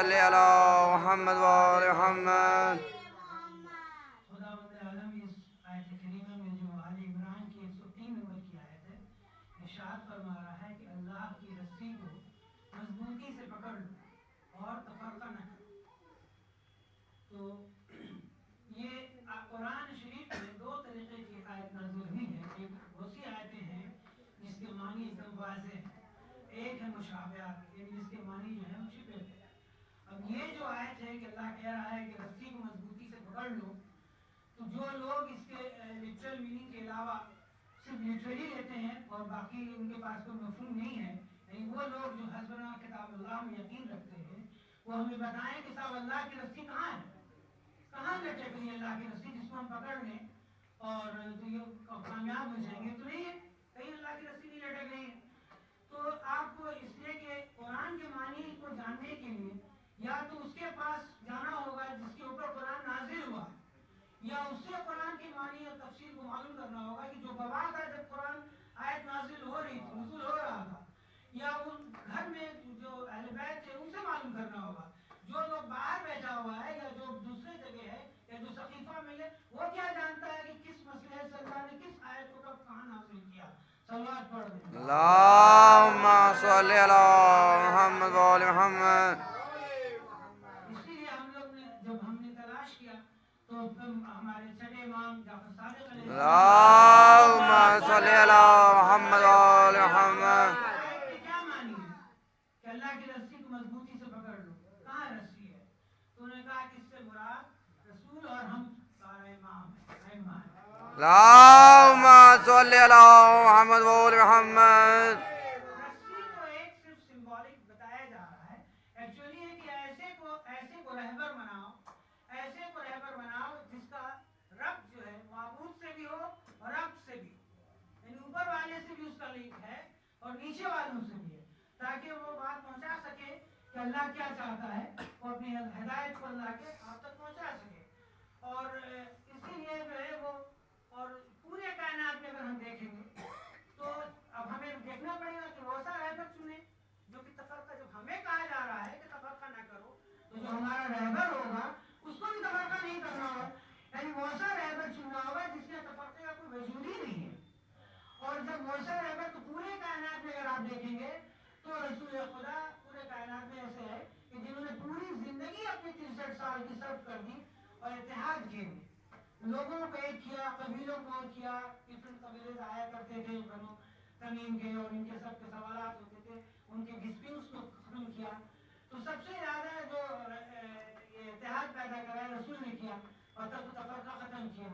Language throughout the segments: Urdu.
صل علی محمد و آل محمد. خداوند عالم اس آیت کریمہ میں جو آل عمران کی 103 نمبر کی آیت ہے، ارشاد فرما رہا ہے کہ اللہ کی رسی کو مضبوطی سے پکڑ لو اور تفرقہ نہ کرو. تو یہ قرآن شریف میں دو طریقے کی آیت نازل ہوئی ہے. ایک بہت سی آیتیں ہیں جس کے معنی ایک دم واضح ہیں، ایک ہے مشابہات یعنی جس کے معنی جو ہیں چھپے ہوئے ہیں. اب یہ جو آیت ہے کہ اللہ کہہ رہا ہے کہ رسی کو مضبوطی سے پکڑ لو، تو جو لوگ اس کے لٹرل میننگ کے علاوہ صرف لٹرلی لیتے ہیں اور باقی ان کے پاس کوئی مفہوم نہیں ہے، یعنی وہ لوگ جو حسبنا کتاب اللہ میں یقین رکھتے ہیں، وہ ہمیں بتائیں کہ صاحب اللہ کی رسی کہاں ہے، کہاں لٹک رہی ہے اللہ کی رسی جس کو ہم پکڑ لیں اور تو یہ کامیاب ہو جائیں گے. تو نہیں ہے، کہیں اللہ کی رسی نہیں لٹک رہی ہے. تو آپ کو اس لیے کہ قرآن کے معنی کو جاننے کے لیے یا تو اس کے پاس جانا ہوگا جس کے اوپر قرآن نازل ہوا، یا اس سے قرآن کی معنی اور تفسیر کو معلوم کرنا ہوگا کہ جو گواہ تھا جب قرآن آیت نازل ہو رہی تھی، نزول ہو رہا تھا، یا ان گھر میں جو اہل بیت تھے ان سے معلوم کرنا ہوگا. جو لوگ باہر بیٹھا ہوا ہے یا جو دوسرے جگہ ہے یا جو سقیفہ میں ہے، وہ کیا جانتا ہے کہ کس مسئلے سے اللہ نے کس آیت کو کب کہاں نازل کیا. صلوات پڑھ دیں. اللہم صل علی محمد و آل محمد. اسی لیے ہم لوگ نے جب ہم نے تلاش کیا تو ہمارے چھٹے امام جعفر صادق علیہ اللہم صل علی محمد و آل محمد. آیت کے کیا معنی ہے کہ اللہ کی رسی کو مضبوطی سے پکڑ لو، کہاں رسی ہے؟ تو انہوں نے کہا کہ اس سے مراد رسول اور ہم سارے امام ہیں. اللہم صل علی محمد و آل محمد. رسی کو ایک صرف سمبولک بتایا جا رہا ہے، ایکچولی ہے کہ ایسے کو رہبر بناؤ، ایسے کو رہبر بناؤ جس کا رب جو ہے معبود سے بھی ہو اور رب سے بھی، یعنی اوپر والے سے بھی اس کا لنک ہے اور نیچے والوں سے بھی ہے، تاکہ وہ بات پہنچا سکے کہ اللہ کیا چاہتا ہے، وہ اپنی ہدایت کو اللہ کے آپ تک پہنچا سکے. اور اسی لیے جو ہے وہ، اور پورے کائنات میں اگر ہم دیکھیں گے تو اب ہمیں دیکھنا پڑے گا کہ وہ سا رہبر چنے جو کہ تفرقہ، جب ہمیں کہا جا رہا ہے کہ تفرقہ نہ کرو، تو جو ہمارا رہبر ہوگا اس کو بھی تفرقہ نہیں کرنا ہوگا، یعنی وہ سا رہبر چننا ہوگا جس میں تفرقے کا کوئی وجود ہی نہیں ہے. اور جب وہ سا رہبر، تو پورے کائنات میں اگر آپ دیکھیں گے تو رسول خدا پورے کائنات میں ایسے ہے کہ جنہوں نے پوری زندگی اپنی 63 سال کی صرف کر دی اور اتحاد کیے، لوگوں کو ایک کیا، قبیلوں کو ایک کیا. ڈفرنٹ قبیلے سے آیا کرتے تھے، بنو تمیم کے، اور ان کے سب کے سوالات ہوتے تھے، ان کے ڈسپیوٹس کو ختم کیا. تو سب سے زیادہ جو یہ اتحاد پیدا کرا ہے رسول نے کیا اور تفرقہ ختم کیا.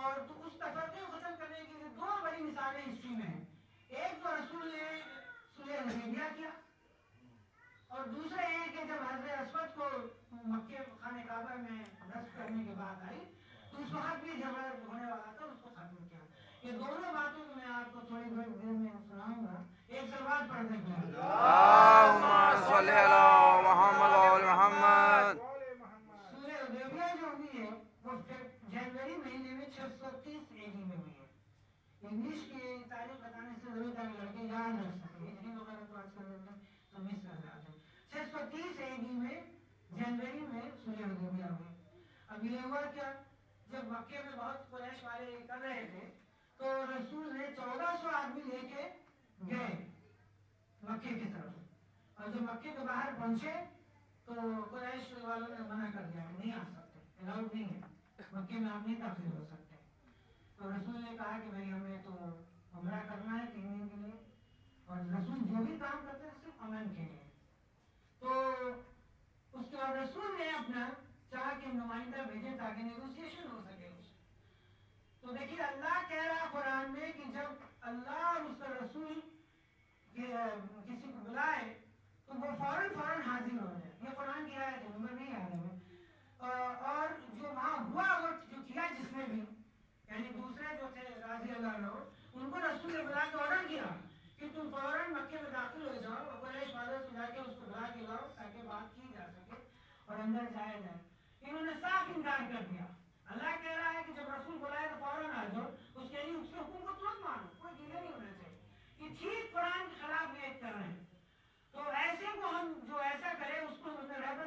اور تو اس تفرقے کو ختم کرنے کے لیے دو بڑی مثالیں ہسٹری میں ہیں. ایک تو رسول نے صلح حدیبیہ کیا، اور دوسرا یہ کہ جب حضرت اسود کو مکے خانہ کعبہ میں نصب کرنے کی بات آئی تو اس وقت بھی جھگڑا ہونے والا تھا، اس کو ختم کیا. یہ دونوں باتوں کو میں آپ کو تھوڑی دیر میں سناؤں گا. ایک سلوات پڑھ دیں گے. اللہم صل علی محمد و آل محمد. صلح حدیبیہ جو ہوئی ہے وہ جنوری مہینے میں 630 AD میں ہوئی ہے. انگلش کی تاریخ بتانے سے ضرورت ہے لڑکے یاد رکھ سکیں، ہجری وغیرہ تو آج کل تو مس کر جاتے ہیں. 630 AD میں جنوری میں صلح حدیبیہ ہوئی. اب یہ ہوا کیا، جب مکے میں بہت قریش والے کر رہے تھے تو رسول نے 1400 آدمی لے کے گئے مکے کی طرف، اور جب مکے کے باہر پہنچے تو قریش والوں نے منع کر دیا کہ نہیں آ سکتے، الاؤڈ نہیں ہے، مکے میں آپ نہیں داخل ہو سکتے. تو رسول نے کہا کہ بھائی ہمیں تو عمرہ کرنا ہے 3 دن کے لیے، اور رسول جو بھی کام کرتے ہیں صرف امن کے لیے. تو اس کے بعد رسول نے اپنا چاہ کے نمائندہ بھیجے تاکہ نیگوسیشن ہو سکے اس. تو دیکھیے اللہ کہہ رہا قرآن میں کہ جب اللہ اور اس کا رسول کسی کو بلائے تو وہ فوراً حاضر ہو جائے. یہ قرآن کی آیت ہے، نمبر نہیں آ رہے. اور جو وہاں ہوا وہ جو کیا جس نے بھی، یعنی دوسرے جو تھے راضی اللہ عنہ، ان کو رسول نے بلا کے آرڈر کیا کہ تم فوراً مکے میں داخل ہو جاؤ اور قریش والوں سے جا کے اس کو بلا کے لاؤ تاکہ بات کی جا سکے اور اندر جایا جائے. انہوں نے صاف انکار کر دیا. اللہ کہہ رہا ہے کہ جب رسول بلائے تو فوراً آ جاؤ، اس کے لیے اس کے حکم کو ترنت مانو، کوئی ڈیلے نہیں ہونا چاہیے. یہ ٹھیک قرآن کے خلاف نیت کر رہے ہیں. تو ایسے کو ہم جو ایسا کرے اس کو ہمیں رہبر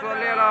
صل على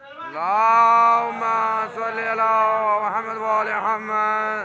اللهم صل على محمد وآل محمد.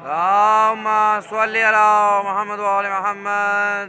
اللهم صل على محمد وآل محمد.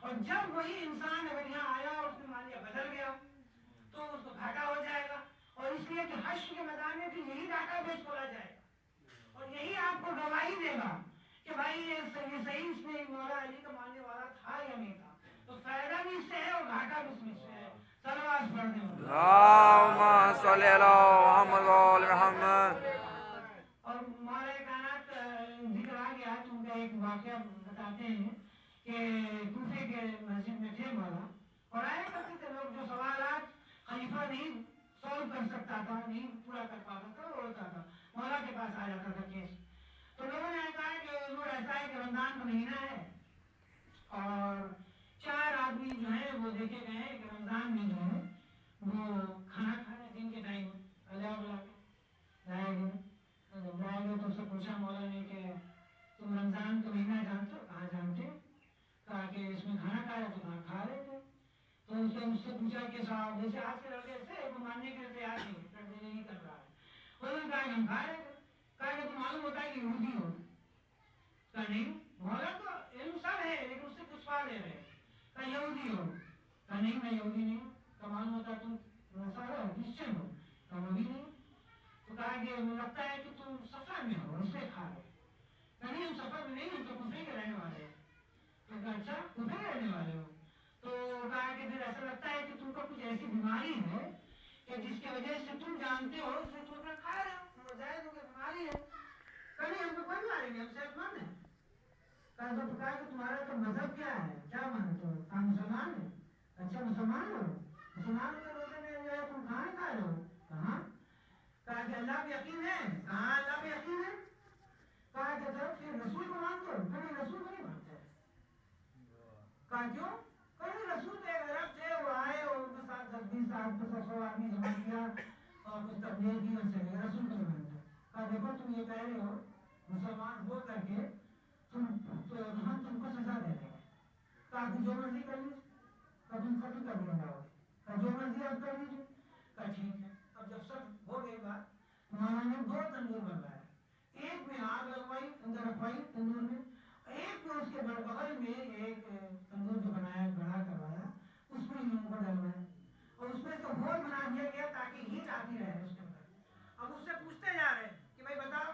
اور جب وہی انسان اگر یہاں آیا اور اس نے مان لیا بدل گیا تو اس کو گھاٹا ہو جائے گا. اور اس لیے کہ حشر کے میدان میں بھی یہی ڈاٹا بیس کھولا جائے گا اور یہی آپ کو گواہی دے گا کہ بھائی یہ صحیح اس میں مولا علی کا ماننے والا تھا یا نہیں تھا. تو فائدہ بھی اس سے ہے اور گھاٹا بھی اس میں سے ہے. سلوات پڑھ دیں. اللهم صل على محمد وآل محمد. اور مولا کائنات ذکر آ گیا تو ان کا ایک واقعہ بتاتے ہیں کہ کوفے کے مسجد میں تھے مولا اور آیا کرتے تھے لوگ جو سوالات خلیفہ نہیں سالو کر سکتا تھا نہیں پورا کر پاتا تھا وہ ہوتا تھا مولا کے پاس آ جاتا تھا کیس. تو لوگوں نے کہا کہ حضور ایسا ہے کہ رمضان کا مہینہ ہے اور 4 آدمی جو ہیں وہ دیکھے گئے ہیں کہ رمضان میں جو ہے وہ کھانا کھا رہے دن کے ٹائم اللہ بلا کے لائے گئے. جب لائے گئے تو اس سے پوچھا مولا نے کہ تم رمضان کا مہینہ جانتے ہو؟ کہاں جانتے. کہا کہ اس میں کھانا کھا رہے تو کہاں کھا رہے تھے. تو اس نے مجھ سے پوچھا کہ صاحب جیسے آج کے لڑکے سے وہ ماننے کے لیے تیار نہیں ہے ترجمہ نہیں کر رہا ہے. انہوں نے کہا کہ ہم کھا رہے تھے. کہا کہ تم معلوم ہوتا ہے کہ یہودی ہو. کہا نہیں مولا تو علم سب ہے لیکن اس سے پوچھوا لے رہے. کہا یہودی ہو. کہا نہیں میں یہودی نہیں ہوں. کہا معلوم ہوتا ہے تم نصارا ہو کرسچن ہو. کہا وہ بھی نہیں. تو کہا کہ لگتا ہے کہ تم سفر میں ہو اس سے کھا رہے. کہا نہیں ہم سفر میں نہیں ہم تو کوفے کے رہنے والے ہیں. تو کہا اچھا کوفے کے رہنے والے ہو. تو کہا کہ پھر ایسا لگتا ہے کہ تم کو کچھ ایسی بیماری ہے کہ جس کی وجہ سے تم جانتے ہو اس لیے تم اپنا کھا رہے ہو. ظاہر ہو کہ بیماری ہے. کہا نہیں ہم کو کوئی بیماری نہیں ہم صحت مند ہیں. کہا کہ تمہارا تو مذہب کیا ہے کیا مانتے ہو؟ کہا مسلمان ہے. اچھا مسلمان ہو. مسلمان کے روزے میں جو ہے تم کھانا کھا رہے ہو. کہاں. کہا کہ اللہ پہ یقین ہے. کہاں اللہ پہ یقین ہے. کہا کہ پھر رسول کو مانتے ہو. کہا نہیں رسول کو نہیں مانتے. کہا کیوں. کہا نہیں رسول تو ایک عرب تھے وہ آئے اور ان کے ساتھ 10-20 آدمی 100 آدمی جمع کیا اور کچھ تبلیغ کی اور چلے گئے. رسول کو نہیں مانتے. کہا دیکھو تم یہ کہہ رہے ہو مسلمان ہو کر کے ہم تم کو سزا دے دیں گے. کہا کہ جو مرضی کر لیجیے. کہا تم ختم کر دیں گے. کہا جو مرضی آپ کر لیجیے. کہا ٹھیک ہے. اب جب سب ہو گئی بات مولانا نے 2 تندور بنوائے. ایک میں آگ لگوائی اندر رکھوائی تندور میں. ایک میں اس کے بغل میں ایک تندور جو بنایا بڑا کروایا اس میں ان کو ڈلوایا اور اس میں سے ہول بنا دیا گیا تاکہ ہیٹ آتی رہے اس کے اندر. اب اس سے پوچھتے جا رہے کہ بھائی بتاؤ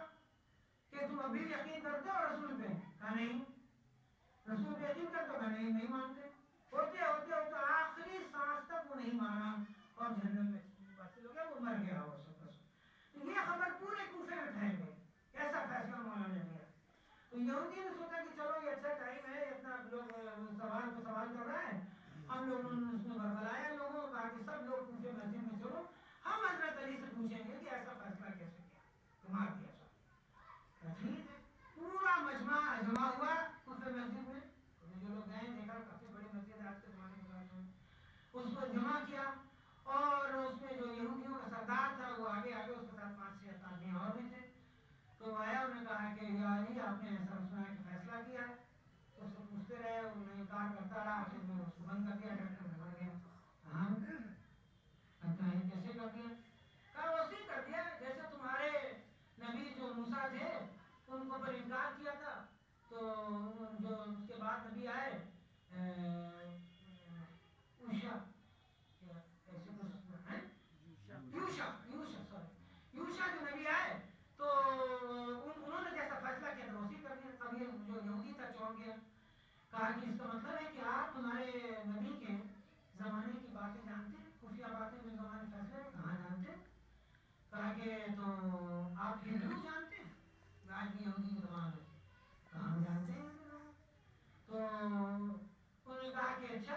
کہ تم ابھی یقین کرتے ہو رسول پہ. کہا نہیں. رسول پہ یقین کرتے ہو. کہا نہیں مانتے. ہوتے ہوتے ہوتے آخری سانس تک وہ نہیں مانا اور جہنم میں وہ مر گیا. تو یہ خبر پورے کوفے میں پھیل گئی. ایسا فیصلہ مولانا نے لیا. تو یہودی نے سوچا کہ چلو یہ اچھا ٹائم ہے اتنا لوگ سوال پہ سوال کر رہا ہے. ہم لوگوں نے اس میں بربلایا لوگوں کو کہا کہ سب لوگ کوفے مسجد میں چلو ہم حضرت علی سے پوچھیں گے کہ ایسا فیصلہ کیسے کیا تمہارا کیا. ٹھیک ہے. پورا مجمع جمع ہوا کوفے مسجد میں. جو لوگ گئے دیکھا کافی بڑی مسجد ہے آج کے زمانے کے بعد اس کو جمع کیا اور اس میں جو یہودیوں کا سردار تھا وہ آگے آگے اس کے ساتھ 5-6 آدمی اور بھی تھے. تو آیا انہوں نے کہا کہ یا علی آپ نے ایسا سنا ہے کہ فیصلہ کیا ہے. تو اس سے پوچھتے رہے انہیں انکار کرتا رہا. پھر میں اس کو بند کر دیا ڈاکٹر میں بڑھ گیا. ہاں کہتا ہے کیسے کر دیا. کہا ویسے ہی کر دیا جیسے تمہارے نبی جو موسیٰ تھے ان کو پر انکار کیا تھا تو جو اس کے بعد نبی آئے یوشا جو نبی آئے تو انہوں نے جیسا فیصلہ کیا تھا اسی کر دیا. اب یہ جو یہودی تھا چونک گیا. کہا کہ اس کا مطلب ہے کہ آپ تمہارے نبی کے زمانے کی باتیں جانتے ہیں خفیہ باتیں جو زمانے فیصلے کہاں جانتے ہیں. کہا کہ تو آپ ہندو جانتے ہیں. آج بھی یہودی زبان ہے کہاں جانتے ہیں. تو انہوں نے کہا کہ اچھا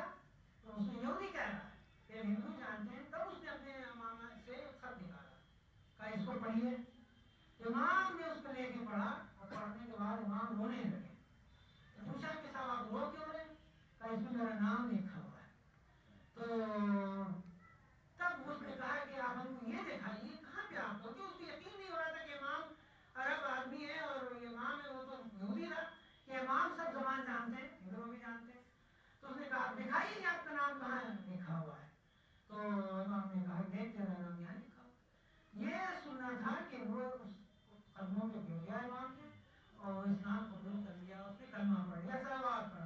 تو اس نے یہودی کہہ رہا ہے کہ ہندو جانتے ہیں. تب اس نے اپنے امام سے خط نکالا. کہا اس کو پڑھیے. امام نے اس کو لے کے پڑھا اور پڑھنے کے بعد امام رونے لگے. پوچھا کہ صاحب آپ رو کیوں رہے. کہا اس میں میرا نام لکھا ہوا ہے. تو تب اس نے کہا کہ آپ ہم کو یہ دکھائیے کہاں پہ آپ کو. کہ اس کو یقین نہیں ہو رہا تھا کہ امام عرب آدمی ہے اور امام ہے وہ تو یہودی تھا کہ امام سب زبان جانتے ہیں ادھر بھی جانتے ہیں. تو اس نے کہا دکھائیے کہ آپ کا نام کہاں لکھا ہوا ہے. تو امام نے کہا دیکھ تیرا نام یہاں لکھا ہوا. یہ سننا تھا کہ وہ قدموں پہ گر گیا امام نے اور اسلام قبول کر لیا. اس نے کلمہ پڑھ لیا. صلوات پڑھ